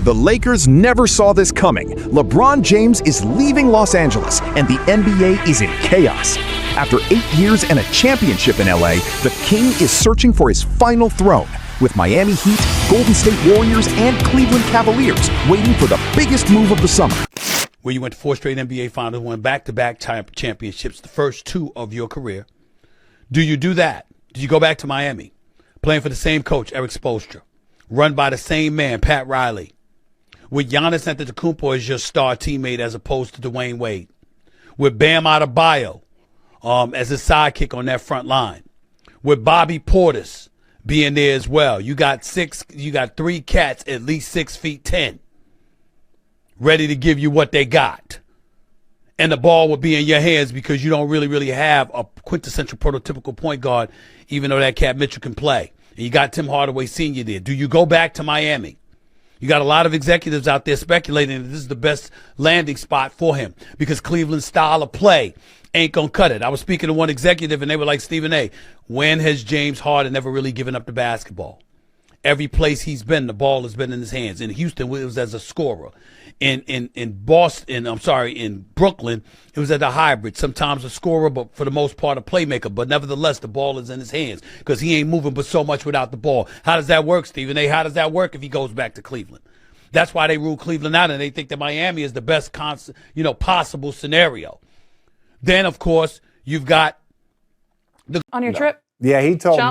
The Lakers never saw this coming. LeBron James is leaving Los Angeles, and the NBA is in chaos. After 8 years and a championship in LA, the King is searching for his final throne, with Miami Heat, Golden State Warriors, and Cleveland Cavaliers waiting for the biggest move of the summer. Where you went to 4 straight NBA Finals, won back-to-back championships, the first 2 of your career. Do you do that? Do you go back to Miami, playing for the same coach, Eric Spoelstra, run by the same man, Pat Riley, with Giannis Antetokounmpo as your star teammate as opposed to Dwayne Wade, with Bam Adebayo as a sidekick on that front line, with Bobby Portis being there as well? You got 3 cats at least 6'10", ready to give you what they got. And the ball will be in your hands because you don't really have a quintessential prototypical point guard, even though that cat Mitchell can play. And you got Tim Hardaway Sr. there. Do you go back to Miami? You got a lot of executives out there speculating that this is the best landing spot for him because Cleveland's style of play ain't going to cut it. I was speaking to one executive, and they were like, Stephen A., when has James Harden ever really given up the basketball? Every place he's been, the ball has been in his hands. In Houston, it was as a scorer. In Brooklyn, it was as a hybrid. Sometimes a scorer, but for the most part a playmaker. But nevertheless, the ball is in his hands because he ain't moving but so much without the ball. How does that work, Stephen A.? How does that work if he goes back to Cleveland? That's why they rule Cleveland out, and they think that Miami is the best possible scenario. Then, of course, you've got on your trip. Yeah, he told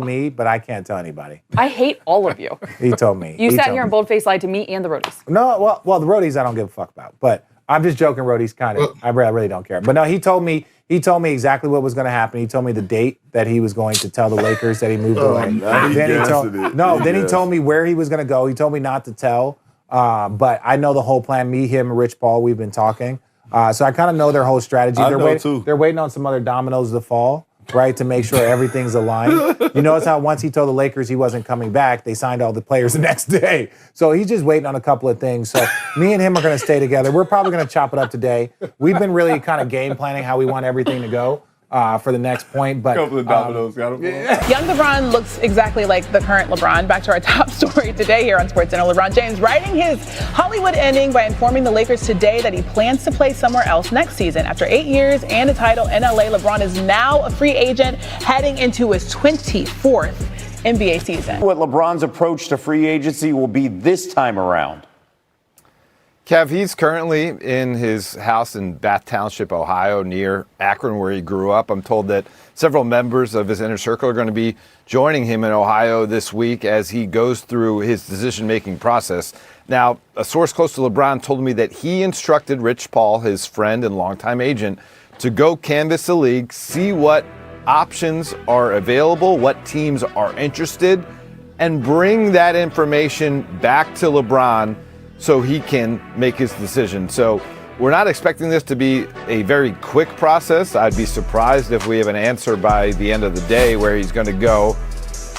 me, but I can't tell anybody. I hate all of you. He told me. You sat here and boldface lied to me and the roadies. No, well, the roadies I don't give a fuck about. But I'm just joking, roadies kind of. I really don't care. But no, he told me exactly what was going to happen. He told me the date that he was going to tell the Lakers that he moved away. Then he told me where he was going to go. He told me not to tell. But I know the whole plan. Me, him, Rich Paul, we've been talking. So I kind of know their whole strategy. They're waiting on some other dominoes to fall, right, to make sure everything's aligned. You notice how once he told the Lakers he wasn't coming back, they signed all the players the next day. So he's just waiting on a couple of things. So me and him are going to stay together. We're probably going to chop it up today. We've been really kind of game planning how we want everything to go for the next point. But a couple of dominoes got him. Young LeBron looks exactly like the current LeBron. Back to our top story today here on SportsCenter. LeBron James writing his Hollywood ending by informing the Lakers today that he plans to play somewhere else next season. After 8 years and a title in LA, LeBron is now a free agent heading into his 24th NBA season. What LeBron's approach to free agency will be this time around. Kev, he's currently in his house in Bath Township, Ohio, near Akron, where he grew up. I'm told that several members of his inner circle are going to be joining him in Ohio this week as he goes through his decision-making process. Now, a source close to LeBron told me that he instructed Rich Paul, his friend and longtime agent, to go canvass the league, see what options are available, what teams are interested, and bring that information back to LeBron so he can make his decision. So we're not expecting this to be a very quick process. I'd be surprised if we have an answer by the end of the day where he's going to go.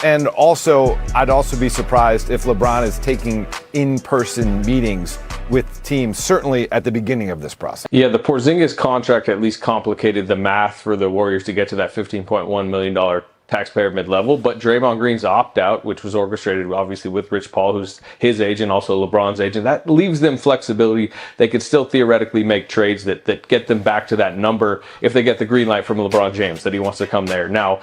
And also, I'd also be surprised if LeBron is taking in-person meetings with teams, certainly at the beginning of this process. Yeah, the Porzingis contract at least complicated the math for the Warriors to get to that $15.1 million taxpayer mid-level, but Draymond Green's opt-out, which was orchestrated obviously with Rich Paul, who's his agent, also LeBron's agent, that leaves them flexibility. They could still theoretically make trades that get them back to that number if they get the green light from LeBron James that he wants to come there. Now,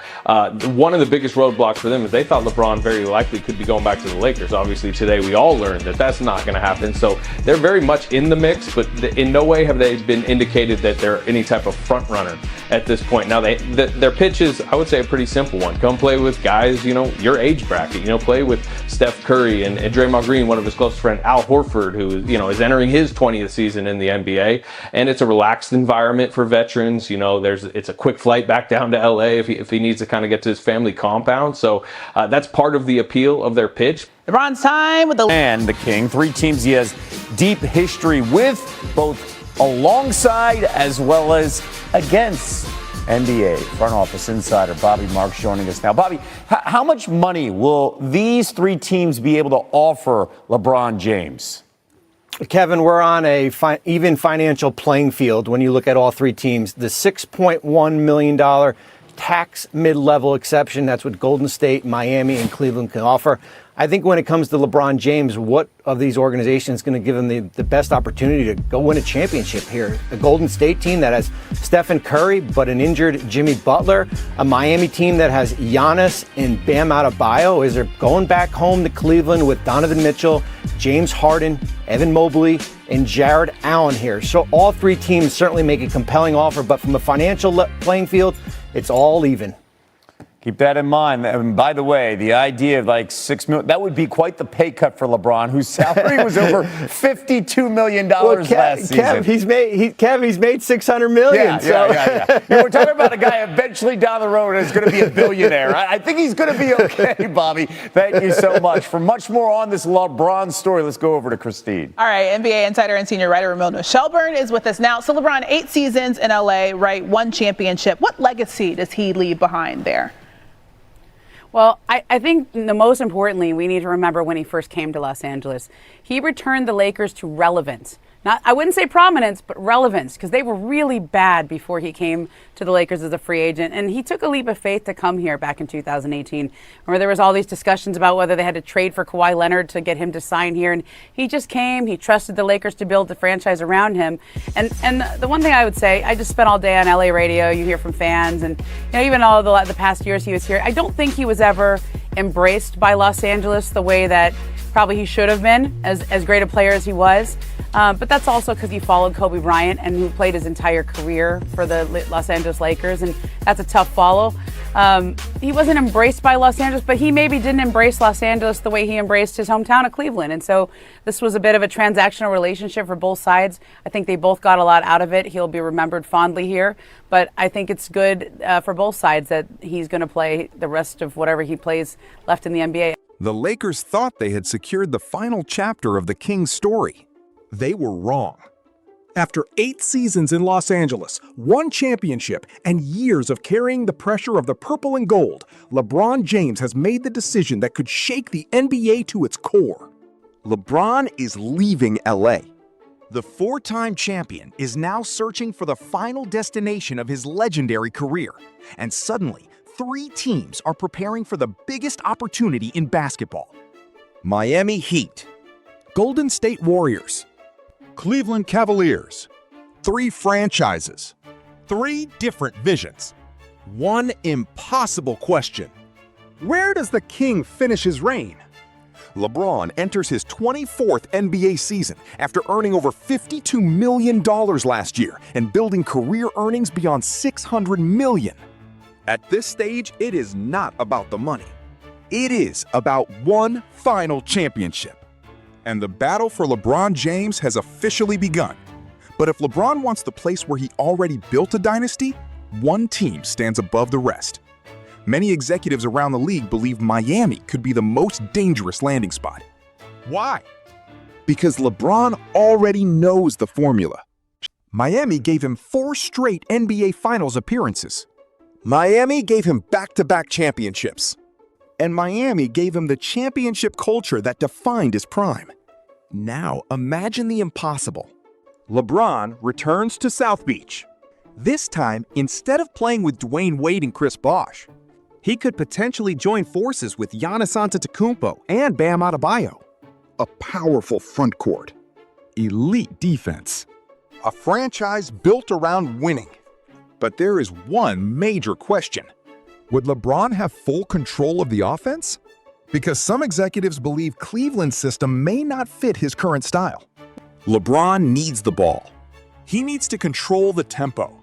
one of the biggest roadblocks for them is they thought LeBron very likely could be going back to the Lakers. Obviously today we all learned that that's not going to happen, so they're very much in the mix, but in no way have they been indicated that they're any type of front runner at this point. Now, their pitch is, I would say, a pretty simple one. Come play with guys, your age bracket. Play with Steph Curry and Draymond Green, one of his closest friends, Al Horford, who is entering his 20th season in the NBA. And it's a relaxed environment for veterans. It's a quick flight back down to LA if he needs to kind of get to his family compound. So that's part of the appeal of their pitch. LeBron's time with the King. 3 teams he has deep history with, both alongside as well as against. NBA front office insider Bobby Marks joining us now. Bobby, how much money will these 3 teams be able to offer LeBron James? Kevin, we're on a even financial playing field when you look at all 3 teams. The $6.1 million tax mid-level exception, that's what Golden State, Miami, and Cleveland can offer. I think when it comes to LeBron James, what of these organizations is going to give him the best opportunity to go win a championship here? A Golden State team that has Stephen Curry, but an injured Jimmy Butler. A Miami team that has Giannis and Bam Adebayo. Is there going back home to Cleveland with Donovan Mitchell, James Harden, Evan Mobley, and Jared Allen here? So all three teams certainly make a compelling offer, but from a financial playing field, it's all even. Keep that in mind. And by the way, the idea of like $6 million, that would be quite the pay cut for LeBron, whose salary was over $52 million last season. Kev, he's made $600 million. Yeah. We're talking about a guy eventually down the road is going to be a billionaire. I think he's going to be okay, Bobby. Thank you so much. For much more on this LeBron story, let's go over to Christine. All right, NBA insider and senior writer Ramona Shelburne is with us now. So LeBron, 8 seasons in LA, right? 1 championship. What legacy does he leave behind there? Well, I think the most importantly, we need to remember when he first came to Los Angeles, he returned the Lakers to relevance. I wouldn't say prominence, but relevance, because they were really bad before he came to the Lakers as a free agent. And he took a leap of faith to come here back in 2018, where there was all these discussions about whether they had to trade for Kawhi Leonard to get him to sign here. And he just came. He trusted the Lakers to build the franchise around him. And the one thing I would say, I just spent all day on LA radio. You hear from fans, and even all the past years he was here. I don't think he was ever embraced by Los Angeles the way that probably he should have been, as great a player as he was. But that's also because he followed Kobe Bryant, and who played his entire career for the Los Angeles Lakers, and that's a tough follow. He wasn't embraced by Los Angeles, but he maybe didn't embrace Los Angeles the way he embraced his hometown of Cleveland. And so this was a bit of a transactional relationship for both sides. I think they both got a lot out of it. He'll be remembered fondly here, but I think it's good for both sides that he's going to play the rest of whatever he plays left in the NBA. The Lakers thought they had secured the final chapter of the King's story. They were wrong. After 8 seasons in Los Angeles, 1 championship, and years of carrying the pressure of the purple and gold, LeBron James has made the decision that could shake the NBA to its core. LeBron is leaving LA. The 4-time champion is now searching for the final destination of his legendary career. And suddenly, 3 teams are preparing for the biggest opportunity in basketball. Miami Heat, Golden State Warriors, Cleveland Cavaliers. 3 franchises, 3 different visions. 1 impossible question. Where does the King finish his reign? LeBron enters his 24th NBA season after earning over $52 million last year and building career earnings beyond $600 million. At this stage, it is not about the money. It is about one final championship. And the battle for LeBron James has officially begun. But if LeBron wants the place where he already built a dynasty, one team stands above the rest. Many executives around the league believe Miami could be the most dangerous landing spot. Why? Because LeBron already knows the formula. Miami gave him 4 straight NBA Finals appearances. Miami gave him back-to-back championships. And Miami gave him the championship culture that defined his prime. Now imagine the impossible. LeBron returns to South Beach. This time, instead of playing with Dwayne Wade and Chris Bosh, he could potentially join forces with Giannis Antetokounmpo and Bam Adebayo. A powerful front court, elite defense, a franchise built around winning. But there is one major question. Would LeBron have full control of the offense? Because some executives believe Cleveland's system may not fit his current style. LeBron needs the ball. He needs to control the tempo.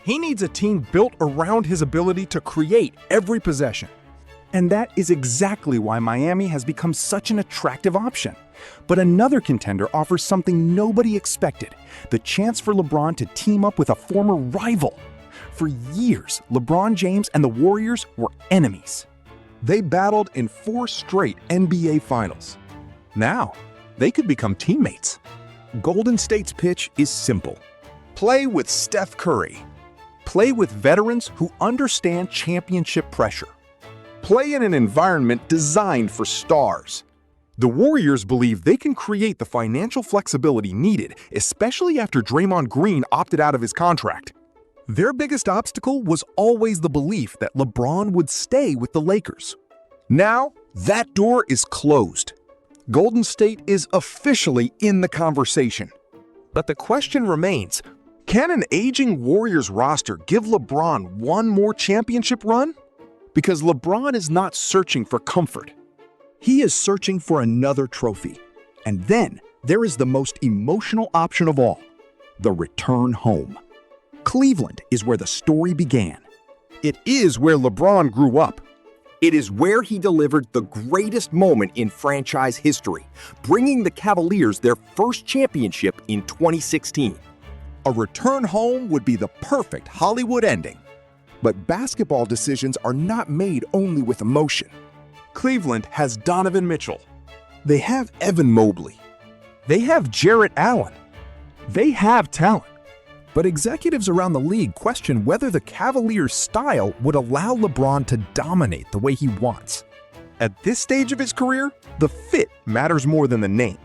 He needs a team built around his ability to create every possession. And that is exactly why Miami has become such an attractive option. But another contender offers something nobody expected, the chance for LeBron to team up with a former rival. For years, LeBron James and the Warriors were enemies. They battled in 4 straight NBA Finals. Now, they could become teammates. Golden State's pitch is simple. Play with Steph Curry. Play with veterans who understand championship pressure. Play in an environment designed for stars. The Warriors believe they can create the financial flexibility needed, especially after Draymond Green opted out of his contract. Their biggest obstacle was always the belief that LeBron would stay with the Lakers. Now, That door is closed. Golden State is officially in the conversation. But the question remains, can an aging Warriors roster give LeBron one more championship run? Because LeBron is not searching for comfort. He is searching for another trophy. And then there is the most emotional option of all, the return home. Cleveland is where the story began. It is where LeBron grew up. It is where he delivered the greatest moment in franchise history, bringing the Cavaliers their first championship in 2016. A return home would be the perfect Hollywood ending. But basketball decisions are not made only with emotion. Cleveland has Donovan Mitchell. They have Evan Mobley. They have Jarrett Allen. They have talent. But executives around the league question whether the Cavaliers' style would allow LeBron to dominate the way he wants. At this stage of his career, the fit matters more than the name.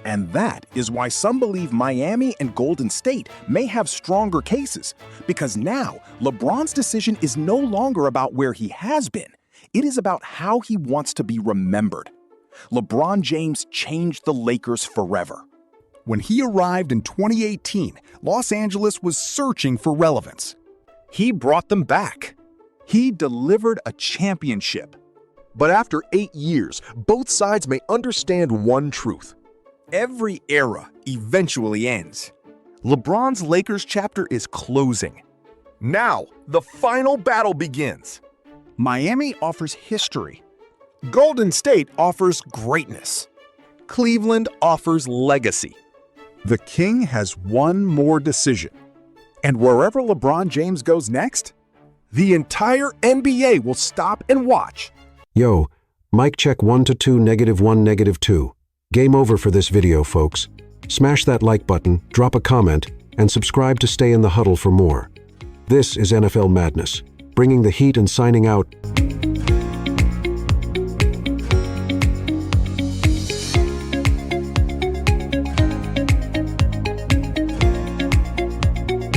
And that is why some believe Miami and Golden State may have stronger cases, because now LeBron's decision is no longer about where he has been. It is about how he wants to be remembered. LeBron James changed the Lakers forever. When he arrived in 2018, Los Angeles was searching for relevance. He brought them back. He delivered a championship. But after 8 years, both sides may understand one truth. Every era eventually ends. LeBron's Lakers chapter is closing. Now, the final battle begins. Miami offers history. Golden State offers greatness. Cleveland offers legacy. The King has one more decision. And wherever LeBron James goes next, the entire NBA will stop and watch. Yo, mic check 1 to 2, -1, -2. Game over for this video, folks. Smash that like button, drop a comment, and subscribe to stay in the huddle for more. This is NFL Madness, bringing the heat and signing out.